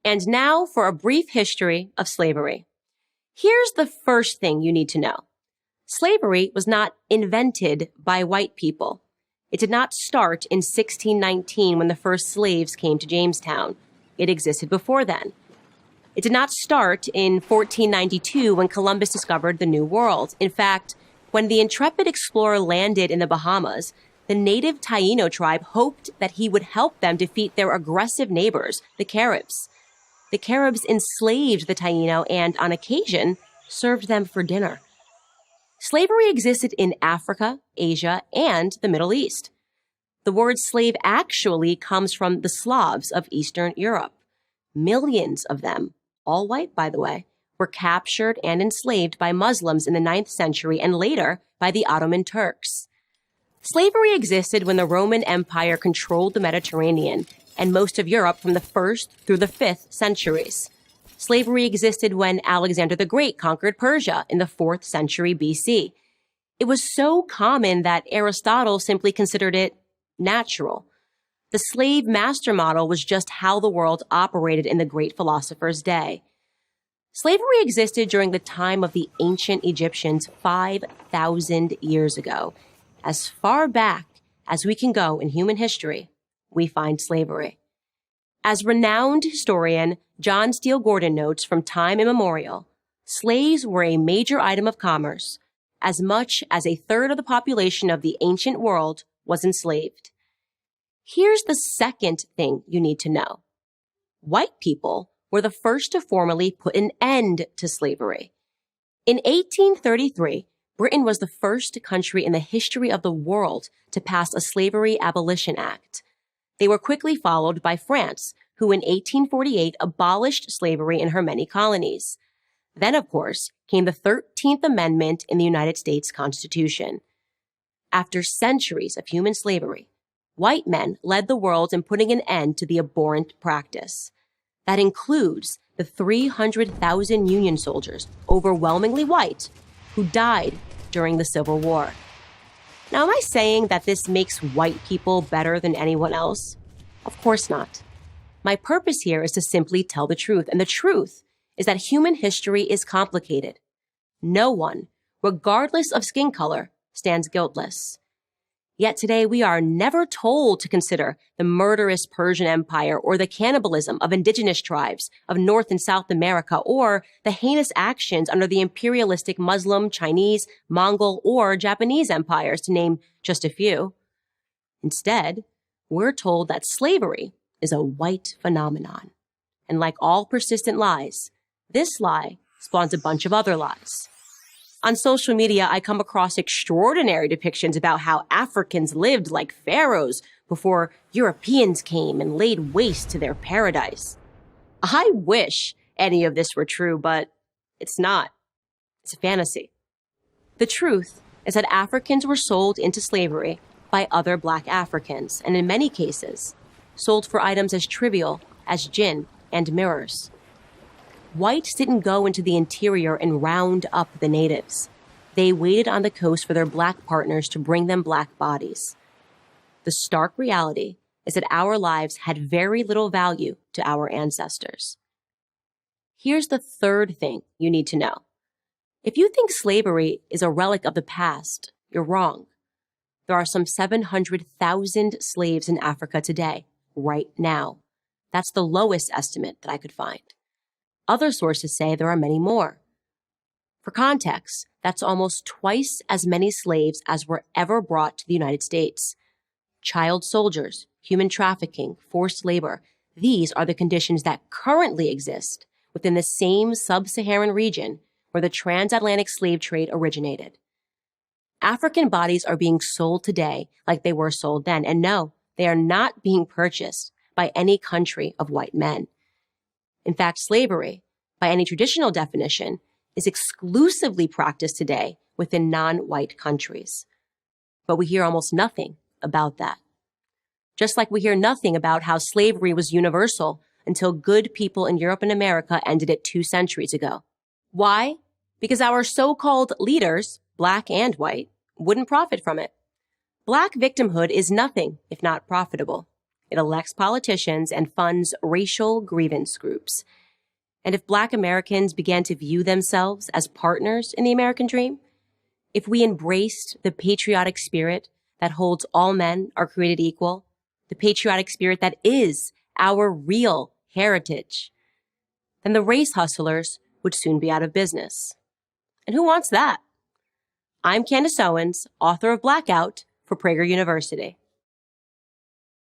And now for a brief history of slavery. Here's the first thing you need to know. Slavery was not invented by white people. It did not start in 1619 when the first slaves came to Jamestown. It existed before then. It did not start in 1492 when Columbus discovered the New World. In fact, when the intrepid explorer landed in the Bahamas, the native Taino tribe hoped that he would help them defeat their aggressive neighbors, the Caribs. The Caribs enslaved the Taino and, on occasion, served them for dinner. Slavery existed in Africa, Asia, and the Middle East. The word slave actually comes from the Slavs of Eastern Europe. Millions of them, all white, by the way, were captured and enslaved by Muslims in the 9th century and later by the Ottoman Turks. Slavery existed when the Roman Empire controlled the Mediterranean and most of Europe from the 1st through the 5th centuries. Slavery existed when Alexander the Great conquered Persia in the 4th century BC. It was so common that Aristotle simply considered it natural. The slave-master model was just how the world operated in the great philosopher's day. Slavery existed during the time of the ancient Egyptians 5,000 years ago. As far back as we can go in human history, we find slavery. As renowned historian John Steele Gordon notes from time immemorial, slaves were a major item of commerce. As much as a third of the population of the ancient world was enslaved. Here's the second thing you need to know. White people were the first to formally put an end to slavery. In 1833, Britain was the first country in the history of the world to pass a Slavery Abolition Act. They were quickly followed by France, who in 1848 abolished slavery in her many colonies. Then, of course, came the 13th Amendment in the United States Constitution. After centuries of human slavery, white men led the world in putting an end to the abhorrent practice. That includes the 300,000 Union soldiers, overwhelmingly white, who died during the Civil War. Now, am I saying that this makes white people better than anyone else? Of course not. My purpose here is to simply tell the truth, and the truth is that human history is complicated. No one, regardless of skin color, stands guiltless. Yet today we are never told to consider the murderous Persian Empire or the cannibalism of indigenous tribes of North and South America or the heinous actions under the imperialistic Muslim, Chinese, Mongol, or Japanese empires, to name just a few. Instead, we're told that slavery is a white phenomenon. And like all persistent lies, this lie spawns a bunch of other lies. On social media, I come across extraordinary depictions about how Africans lived like pharaohs before Europeans came and laid waste to their paradise. I wish any of this were true, but it's not. It's a fantasy. The truth is that Africans were sold into slavery by other Black Africans, and in many cases, sold for items as trivial as gin and mirrors. Whites didn't go into the interior and round up the natives. They waited on the coast for their Black partners to bring them Black bodies. The stark reality is that our lives had very little value to our ancestors. Here's the third thing you need to know. If you think slavery is a relic of the past, you're wrong. There are some 700,000 slaves in Africa today, right now. That's the lowest estimate that I could find. Other sources say there are many more. For context, that's almost twice as many slaves as were ever brought to the United States. Child soldiers, human trafficking, forced labor, these are the conditions that currently exist within the same sub-Saharan region where the transatlantic slave trade originated. African bodies are being sold today like they were sold then, and no, they are not being purchased by any country of white men. In fact, slavery, by any traditional definition, is exclusively practiced today within non-white countries. But we hear almost nothing about that. Just like we hear nothing about how slavery was universal until good people in Europe and America ended it 2 centuries ago. Why? Because our so-called leaders, Black and white, wouldn't profit from it. Black victimhood is nothing if not profitable. It elects politicians and funds racial grievance groups. And if Black Americans began to view themselves as partners in the American dream, if we embraced the patriotic spirit that holds all men are created equal, the patriotic spirit that is our real heritage, then the race hustlers would soon be out of business. And who wants that? I'm Candace Owens, author of Blackout for Prager University.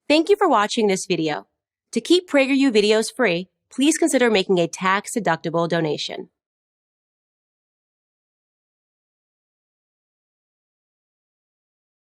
Thank you for watching this video. To keep PragerU videos free, please consider making a tax-deductible donation.